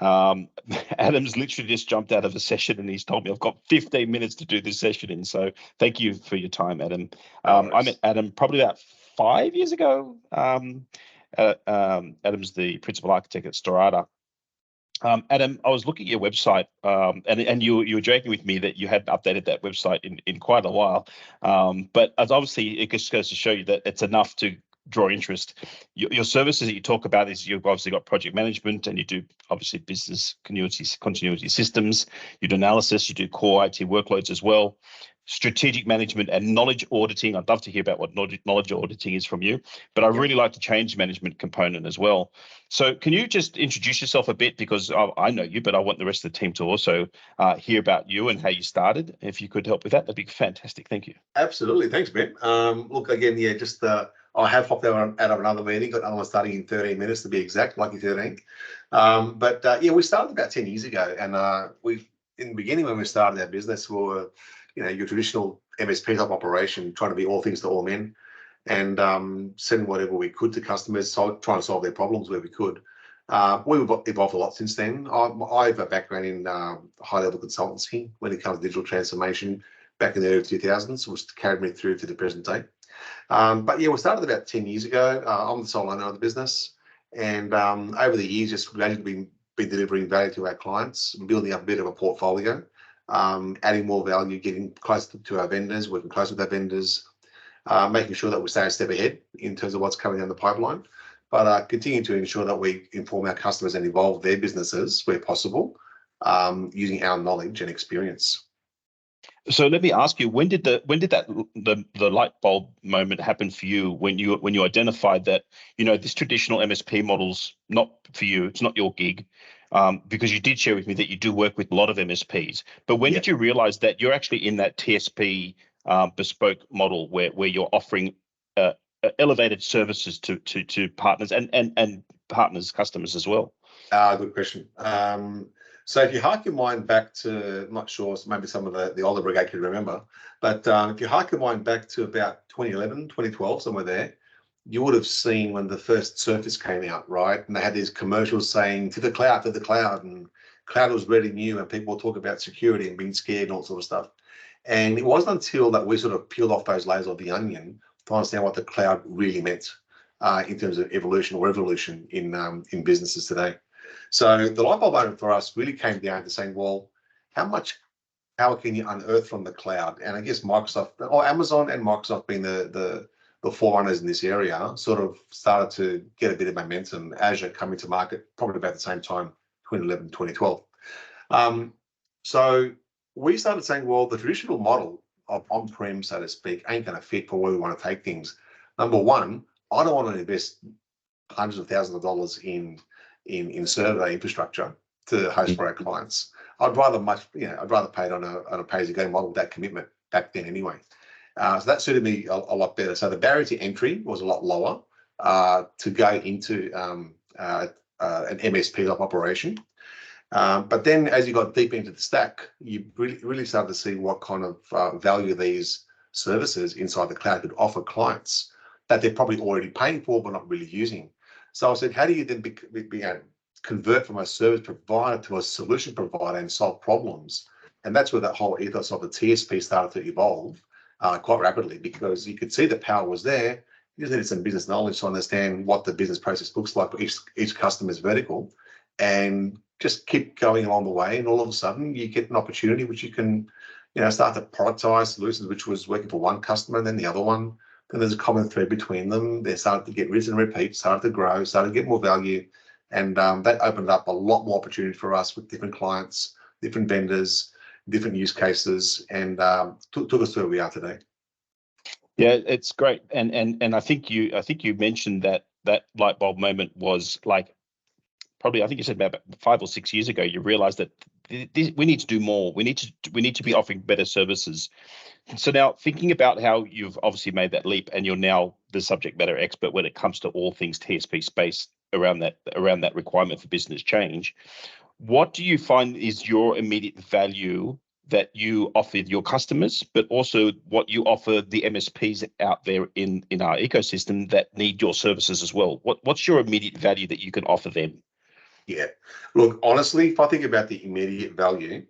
Um, Adam's literally just jumped out of a session and he's told me I've got 15 minutes to do this session in. So thank you for your time, Adam. I met Adam probably about 5 years ago. Adam's the principal architect at Storata. Adam, I was looking at your website, and you were joking with me that you hadn't updated that website in quite a while. But as obviously, it just goes to show you that it's enough to draw interest. Your services that you talk about is you've obviously got project management, and you do obviously business continuity systems. You do analysis, you do core IT workloads as well. Strategic management and knowledge auditing. I'd love to hear about what knowledge auditing is from you, but I really like the change management component as well. So can you just introduce yourself a bit, because I know you, but I want the rest of the team to also hear about you and how you started. If you could help with that, that'd be fantastic. Thank you. Absolutely. Thanks, Ben. Look, again, yeah, just I have hopped out of another meeting, got another one starting in 13 minutes to be exact, lucky 13. Yeah, we started about 10 years ago, and in the beginning when we started our business, we were, your traditional MSP type operation, trying to be all things to all men, and sending whatever we could to customers, trying to solve their problems where we could. We've evolved a lot since then. I have a background in high-level consultancy when it comes to digital transformation back in the early 2000s, which carried me through to the present day. But yeah, we started about 10 years ago. I'm the sole owner of the business, and over the years, just gradually been delivering value to our clients, building up a bit of a portfolio, adding more value, getting closer to our vendors, working closer with our vendors, making sure that we stay a step ahead in terms of what's coming down the pipeline, but continue to ensure that we inform our customers and evolve their businesses where possible, using our knowledge and experience. So let me ask you, when did the light bulb moment happen for you, when you identified that this traditional MSP model's not for you, it's not your gig, because you did share with me that you do work with a lot of MSPs, but when did you realize that you're actually in that TSP bespoke model where you're offering elevated services to partners and partners, customers as well? Good question. So if you hark your mind back to, I'm not sure, maybe some of the older brigade can remember, but if you hark your mind back to about 2011, 2012, somewhere there, you would have seen when the first Surface came out, right? And they had these commercials saying, to the cloud, and cloud was really new, and people talk about security and being scared and all sort of stuff. And it wasn't until that we sort of peeled off those layers of the onion to understand what the cloud really meant in terms of evolution or revolution in businesses today. So the light bulb moment for us really came down to saying, well, how much power can you unearth from the cloud? And I guess Microsoft, or Amazon and Microsoft being the forerunners in this area, sort of started to get a bit of momentum. Azure coming to market probably about the same time, 2011, 2012. So we started saying, well, the traditional model of on-prem, so to speak, ain't going to fit for where we want to take things. Number one, I don't want to invest hundreds of thousands of dollars in server infrastructure to host for our clients. I'd rather pay it on a pay-as-you-go model with that commitment back then anyway. So that suited me a lot better. So the barrier to entry was a lot lower to go into an MSP type operation. But then as you got deeper into the stack, you really started to see what kind of value these services inside the cloud could offer clients that they're probably already paying for but not really using. So I said, how do you then convert from a service provider to a solution provider and solve problems? And that's where that whole ethos of the TSP started to evolve quite rapidly, because you could see the power was there. You just needed some business knowledge to understand what the business process looks like for each customer's vertical, and just keep going along the way. And all of a sudden you get an opportunity which you can start to productize solutions, which was working for one customer and then the other one. Then there's a common thread between them. They started to get rinse and repeat, started to grow, started to get more value. And that opened up a lot more opportunity for us with different clients, different vendors, different use cases, and took us to where we are today. Yeah, it's great. And I think you mentioned that light bulb moment was like, probably, I think you said about 5 or 6 years ago, you realized that we need to do more. We need to be offering better services. So now, thinking about how you've obviously made that leap, and you're now the subject matter expert when it comes to all things TSP space around that requirement for business change, what do you find is your immediate value that you offer your customers, but also what you offer the MSPs out there in our ecosystem that need your services as well? What's your immediate value that you can offer them? Yeah. Look, honestly, if I think about the immediate value,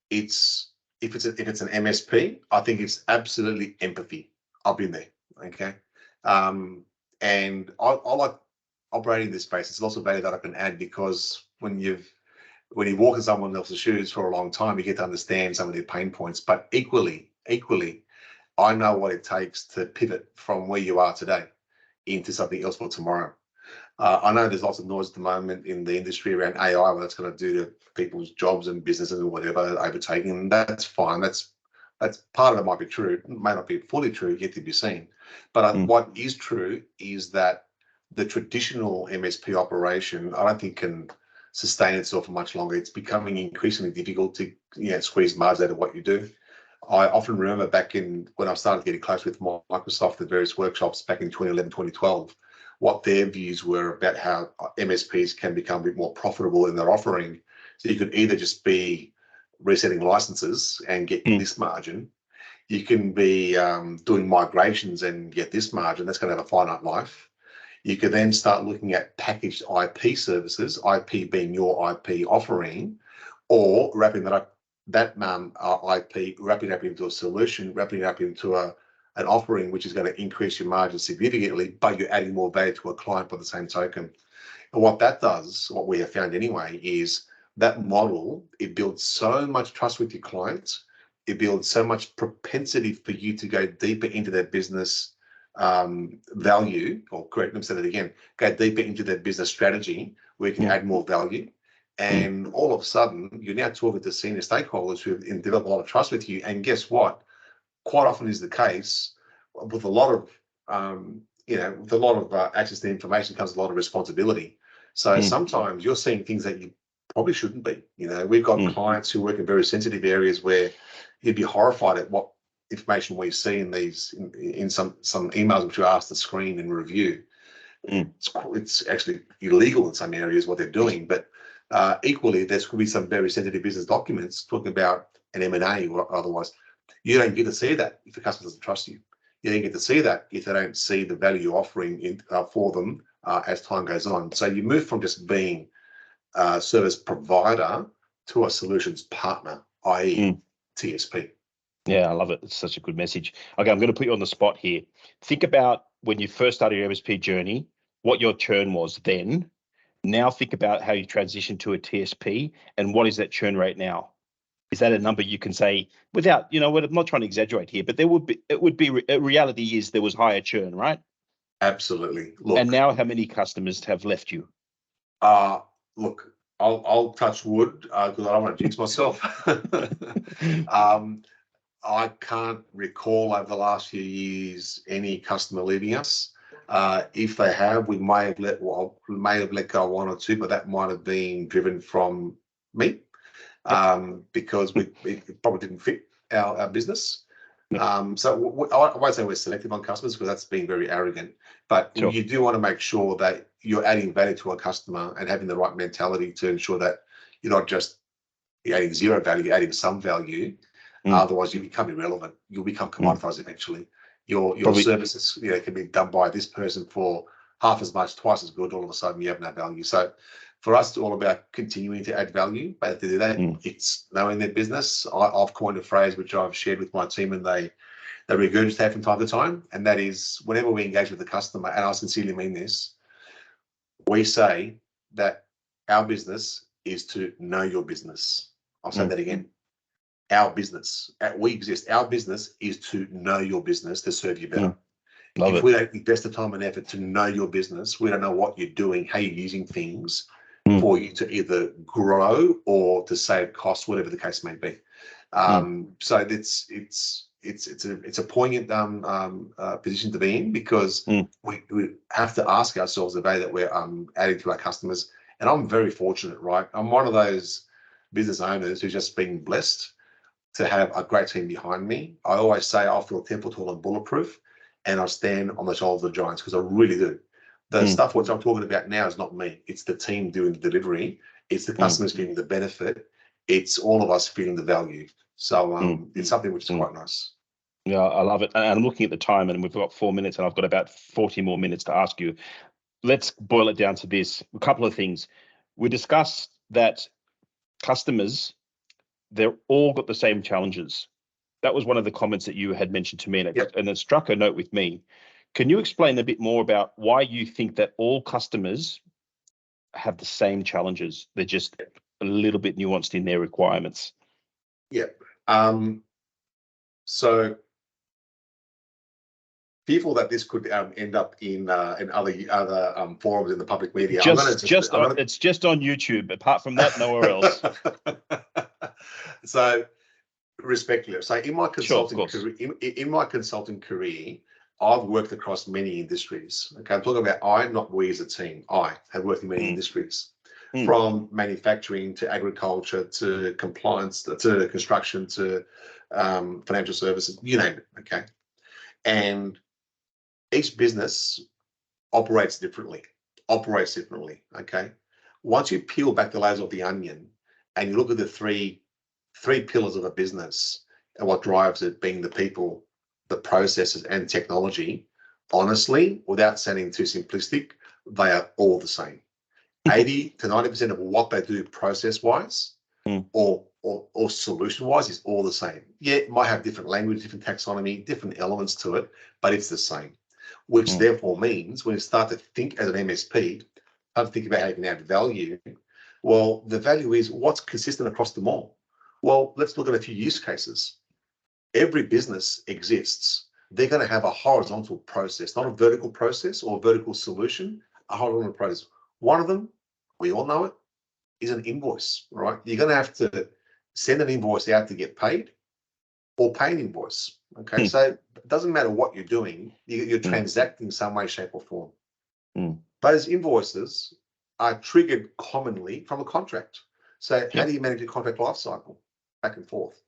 it's if it's an MSP, I think it's absolutely empathy. I've been there. Okay. And I like operating in this space. It's lots of value that I can add because when you walk in someone else's shoes for a long time, you get to understand some of their pain points. But equally, I know what it takes to pivot from where you are today into something else for tomorrow. I know there's lots of noise at the moment in the industry around AI, what it's going to do to people's jobs and businesses and whatever, overtaking. And that's fine. That's part of it might be true. It may not be fully true, yet to be seen. But what is true is that the traditional MSP operation, I don't think can sustain itself for much longer. It's becoming increasingly difficult to squeeze margins out of what you do. I often remember back in when I started getting close with Microsoft at various workshops back in 2011, 2012, what their views were about how MSPs can become a bit more profitable in their offering. So you could either just be resetting licenses and get this margin. You can be doing migrations and get this margin. That's going to have a finite life. You could then start looking at packaged IP services, IP being your IP offering, or wrapping that up, that IP, wrapping it up into a solution, wrapping it up into an offering which is going to increase your margin significantly, but you're adding more value to a client by the same token. And what that does, what we have found anyway, is that model, it builds so much trust with your clients. It builds so much propensity for you to go deeper into their business value, or correct, let me say that again, go deeper into their business strategy where you can add more value. And all of a sudden, you're now talking to senior stakeholders who have developed a lot of trust with you. And guess what? Quite often is the case with a lot of, with a lot of access to information comes a lot of responsibility. So sometimes you're seeing things that you probably shouldn't be. We've got clients who work in very sensitive areas where you'd be horrified at what information we see in these in some emails which are asked to screen and review. It's actually illegal in some areas what they're doing, but equally there could be some very sensitive business documents talking about an M&A or otherwise. You don't get to see that if the customer doesn't trust you. You don't get to see that if they don't see the value you're offering for them as time goes on. So you move from just being a service provider to a solutions partner, i.e. TSP. Yeah, I love it. It's such a good message. Okay, I'm going to put you on the spot here. Think about when you first started your MSP journey, what your churn was then. Now think about how you transitioned to a TSP and what is that churn rate now? Is that a number you can say without, I'm not trying to exaggerate here, but reality is there was higher churn, right? Absolutely. Look, and now how many customers have left you? Look, I'll touch wood because I don't want to jinx myself. I can't recall over the last few years any customer leaving us. If they have, we may have let go one or two, but that might have been driven from me because it probably didn't fit our business. So I won't say we're selective on customers because that's being very arrogant, but you do want to make sure that you're adding value to a customer and having the right mentality to ensure that you're not just adding zero value, you're adding some value. Otherwise, you become irrelevant. You'll become commoditized eventually. Your services can be done by this person for half as much, twice as good. All of a sudden, you have no value. So for us, it's all about continuing to add value. But to do that, it's knowing their business. I've coined a phrase which I've shared with my team, and they regurgitate from time to time. And that is, whenever we engage with the customer, and I sincerely mean this, we say that our business is to know your business. I'll say that again. Our business, we exist. Our business is to know your business to serve you better. If we don't invest the time and effort to know your business, we don't know what you're doing, how you're using things for you to either grow or to save costs, whatever the case may be. So it's a poignant position to be in because we have to ask ourselves the value that we're adding to our customers. And I'm very fortunate, right? I'm one of those business owners who's just been blessed to have a great team behind me. I always say I feel 10 foot tall and bulletproof, and I stand on the shoulders of giants because I really do. The stuff which I'm talking about now is not me. It's the team doing the delivery. It's the customers feeling the benefit. It's all of us feeling the value. So it's something which is quite nice. Yeah, I love it. And I'm looking at the time, and we've got 4 minutes, and I've got about 40 more minutes to ask you. Let's boil it down to this. A couple of things. we discussed that customers, they're all got the same challenges. That was one of the comments that you had mentioned to me, and it struck a note with me. Can you explain a bit more about why you think that all customers have the same challenges? They're just a little bit nuanced in their requirements. Yeah. So people that this could end up in other forums in the public media. It's just on YouTube. Apart from that, nowhere else. So respectfully, so in my consulting career, I've worked across many industries. Okay, I'm talking about I, not we as a team. I have worked in many industries, from manufacturing to agriculture to compliance to construction to financial services, you name it. Okay, and each business operates differently. Okay, once you peel back the layers of the onion and you look at the three pillars of a business and what drives it, being the people, the processes, and technology, honestly, without sounding too simplistic, they are all the same. 80 to 90% of what they do process-wise or solution-wise is all the same. Yeah, it might have different language, different taxonomy, different elements to it, but it's the same. Which therefore means when you start to think as an MSP, start to think about how you can add value. Well, the value is what's consistent across them all. Well, let's look at a few use cases. Every business exists. They're going to have a horizontal process, not a vertical process or a vertical solution, a horizontal process. One of them, we all know it, is an invoice, right? You're going to have to send an invoice out to get paid or pay an invoice. Okay, so it doesn't matter what you're doing, you're transacting in some way, shape, or form. Those invoices are triggered commonly from a contract. So how do you manage a contract lifecycle? Back and forth.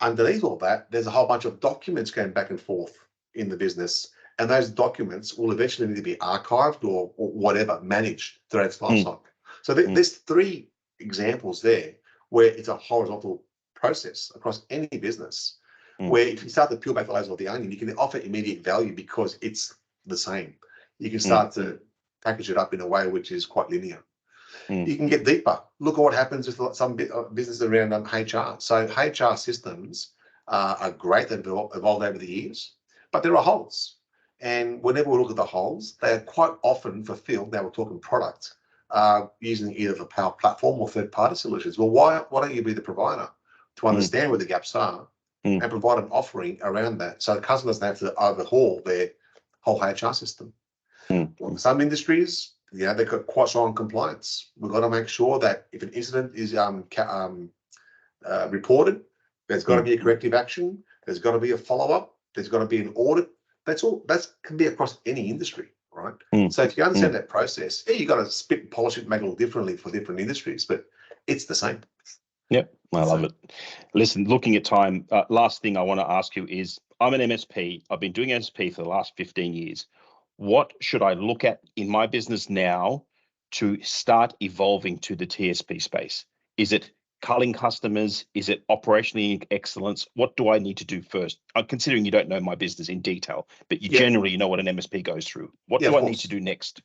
Underneath all that, there's a whole bunch of documents going back and forth in the business, and those documents will eventually need to be archived or whatever, managed throughout its lifecycle. So there's three examples there where it's a horizontal process across any business, where if you start to peel back the layers of the onion, you can offer immediate value because it's the same. You can start to package it up in a way which is quite linear. You can get deeper. Look at what happens with some businesses around HR. So HR systems are great. They've evolved over the years, but there are holes. And whenever we look at the holes, they are quite often fulfilled. Now we're talking product, using either the Power Platform or third-party solutions. Well, why don't you be the provider to understand where the gaps are and provide an offering around that so customers don't have to overhaul their whole HR system? Well, some industries, they've got quite strong compliance. We've got to make sure that if an incident is reported, there's got to be a corrective action. There's got to be a follow-up. There's got to be an audit. That's all. That can be across any industry, right? So if you understand that process, you've got to spit and polish it and make it a little differently for different industries, but it's the same. Yep, I love it. Listen, looking at time, last thing I want to ask you is, I'm an MSP. I've been doing MSP for the last 15 years. What should I look at in my business now to start evolving to the TSP space? Is it culling customers? Is it operationally excellence? What do I need to do first? Considering you don't know my business in detail, but you generally know what an MSP goes through. What do I need to do next?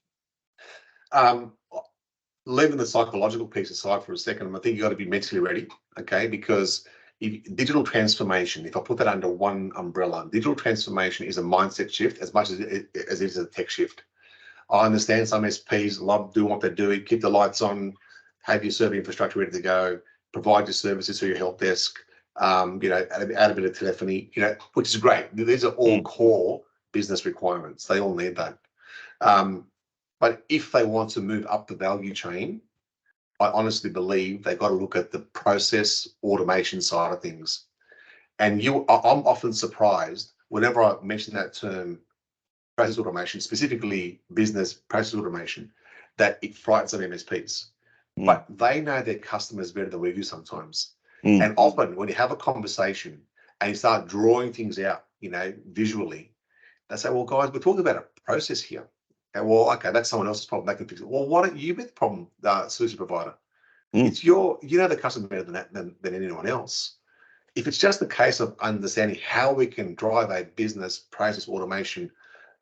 Leaving the psychological piece aside for a second, I think you've got to be mentally ready, okay? Because digital transformation, if I put that under one umbrella, digital transformation is a mindset shift as much as it is a tech shift. I understand some SPs love doing what they're doing, keep the lights on, have your server infrastructure ready to go, provide your services through your help desk, add a bit of telephony, which is great. These are all core business requirements. They all need that. But if they want to move up the value chain, I honestly believe they've got to look at the process automation side of things. And I'm often surprised whenever I mention that term, process automation, specifically business process automation, that it frightens some MSPs. But they know their customers better than we do sometimes. And often when you have a conversation and you start drawing things out, visually, they say, well, guys, we're talking about a process here. Okay, well, that's someone else's problem. They can fix it. Well, why don't you be the problem solution provider? It's the customer better than anyone else. If it's just a case of understanding how we can drive a business process automation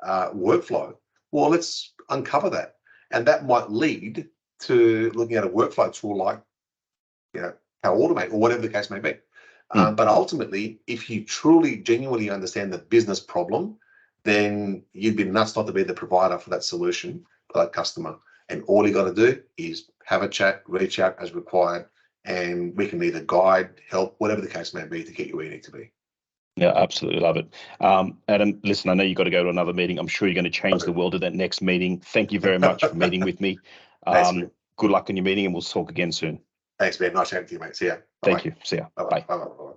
workflow, well, let's uncover that. And that might lead to looking at a workflow tool like, Power Automate or whatever the case may be. But ultimately, if you truly, genuinely understand the business problem, then you'd be nuts not to be the provider for that solution for that customer. And all you got to do is have a chat, reach out as required, and we can either guide, help, whatever the case may be, to get you where you need to be. Yeah, absolutely love it. Adam, listen, I know you've got to go to another meeting. I'm sure you're going to change the world at that next meeting. Thank you very much for meeting with me. Thanks, good luck in your meeting, and we'll talk again soon. Thanks, man. Nice chatting to you, mate. See ya. Thank you. See ya. Bye-bye. Bye. Bye-bye.